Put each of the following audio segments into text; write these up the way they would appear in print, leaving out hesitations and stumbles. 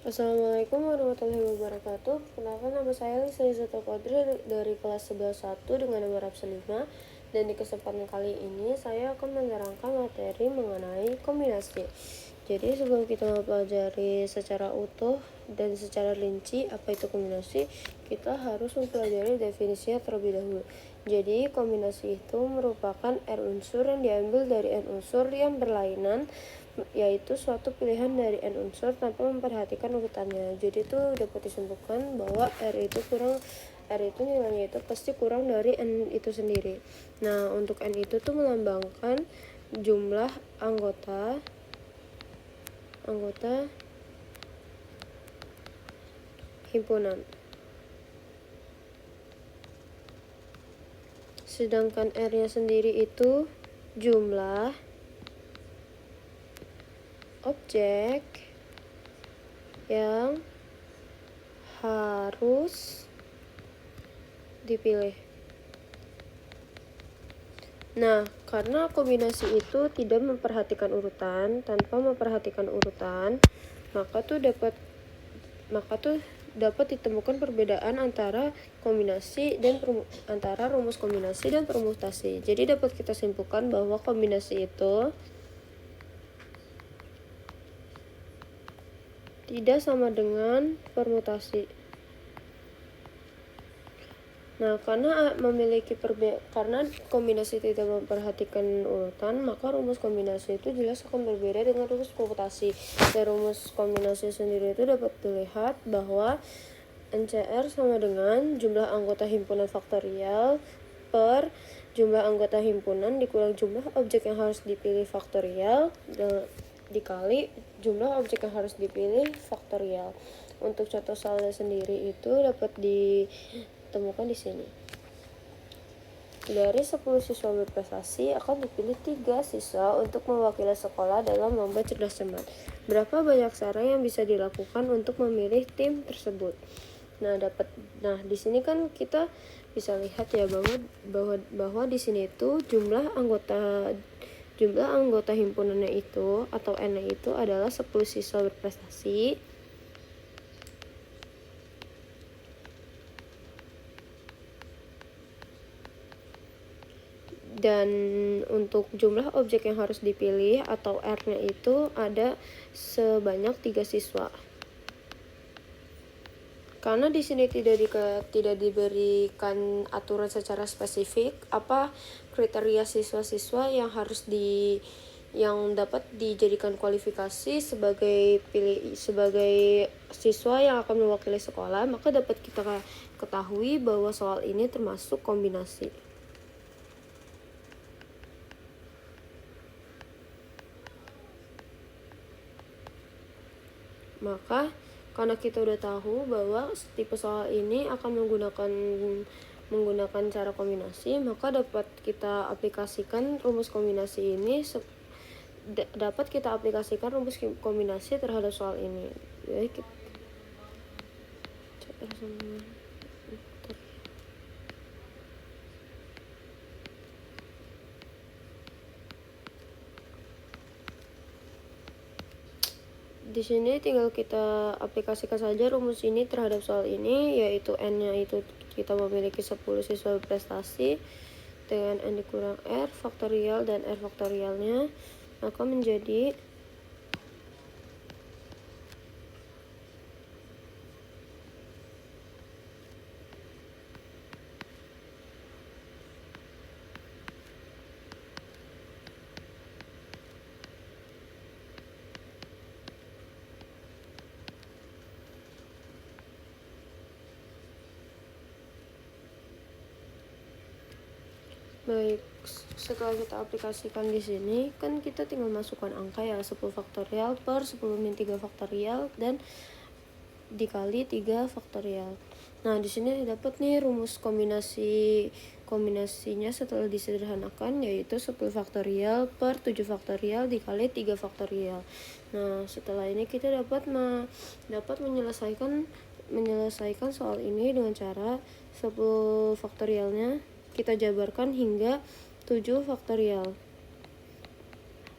Assalamualaikum warahmatullahi wabarakatuh. Kenalkan, nama saya Lisa Izzata Qadri dari kelas 11-1 dengan nomor absen 5. Dan di kesempatan kali ini saya akan menerangkan materi mengenai kombinasi. Jadi sebelum kita mempelajari secara utuh dan secara rinci apa itu kombinasi, kita harus mempelajari definisinya terlebih dahulu. Jadi kombinasi itu merupakan R unsur yang diambil dari N unsur yang berlainan, yaitu suatu pilihan dari N unsur tanpa memperhatikan urutannya. Jadi itu dapat disimpulkan bahwa R itu nilainya itu pasti kurang dari N itu sendiri. Nah, untuk N itu tuh melambangkan jumlah anggota himpunan. Sedangkan R-nya sendiri itu jumlah objek yang harus dipilih. Nah, karena kombinasi itu tidak memperhatikan urutan, tanpa memperhatikan urutan, maka dapat ditemukan perbedaan antara antara rumus kombinasi dan permutasi. Jadi dapat kita simpulkan bahwa kombinasi itu tidak sama dengan permutasi. Nah, karena kombinasi tidak memperhatikan urutan, maka rumus kombinasi itu jelas akan berbeda dengan rumus permutasi. Dari rumus kombinasi sendiri itu dapat dilihat bahwa NCR sama dengan jumlah anggota himpunan faktorial per jumlah anggota himpunan dikurang jumlah objek yang harus dipilih faktorial dikali jumlah objek yang harus dipilih faktorial. Untuk contoh soalnya sendiri itu dapat ditemukan di sini. Dari 10 siswa berprestasi akan dipilih 3 siswa untuk mewakili sekolah dalam lomba cerdas cermat. Berapa banyak cara yang bisa dilakukan untuk memilih tim tersebut? Nah, di sini kan kita bisa lihat ya bahwa di sini itu jumlah anggota himpunannya itu atau N itu adalah 10 siswa berprestasi. Dan untuk jumlah objek yang harus dipilih atau R-nya itu ada sebanyak 3 siswa. Karena di sini tidak diberikan aturan secara spesifik apa kriteria siswa-siswa yang dapat dijadikan kualifikasi sebagai siswa yang akan mewakili sekolah, maka dapat kita ketahui bahwa soal ini termasuk kombinasi. Maka karena kita udah tahu bahwa tipe soal ini akan menggunakan cara kombinasi, maka dapat kita aplikasikan rumus kombinasi terhadap soal ini. Jadi di sini tinggal kita aplikasikan saja rumus ini terhadap soal ini, yaitu N-nya itu kita memiliki 10 siswa berprestasi dengan N dikurang R faktorial dan R faktorialnya, maka menjadi baik. Setelah kita aplikasikan di sini, kan kita tinggal masukkan angka ya, 10 faktorial per 10 min 3 faktorial dan dikali 3 faktorial. Nah, di sini dapat nih rumus kombinasinya setelah disederhanakan, yaitu 10 faktorial per 7 faktorial dikali 3 faktorial. Nah, setelah ini kita dapat menyelesaikan soal ini dengan cara 10 faktorialnya kita jabarkan hingga 7 faktorial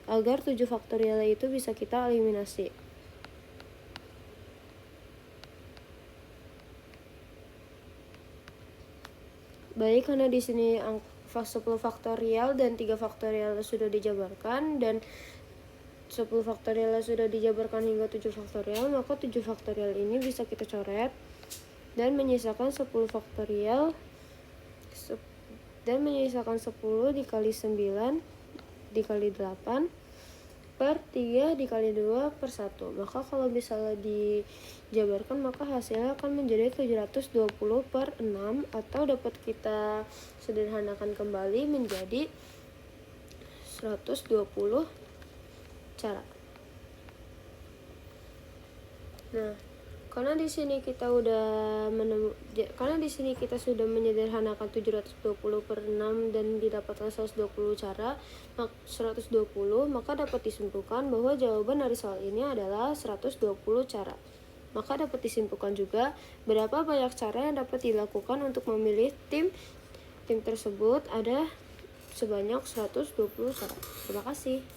agar 7 faktorial itu bisa kita eliminasi. baik karena di sini 10 faktorial dan 3 faktorial sudah dijabarkan, dan 10 faktorial sudah dijabarkan hingga 7 faktorial, maka 7 faktorial ini bisa kita coret dan menyisakan 10 faktorial dan menyisakan 10 dikali 9 dikali 8 per 3 dikali 2 per 1. Maka kalau misalnya dijabarkan, maka hasilnya akan menjadi 720 per 6, atau dapat kita sederhanakan kembali menjadi 120 cara. Nah, karena di sini kita sudah menyederhanakan 720 per 6 dan didapatkan 120 cara, 120, maka dapat disimpulkan bahwa jawaban dari soal ini adalah 120 cara. Maka dapat disimpulkan juga berapa banyak cara yang dapat dilakukan untuk memilih tim tersebut ada sebanyak 120 cara. Terima kasih.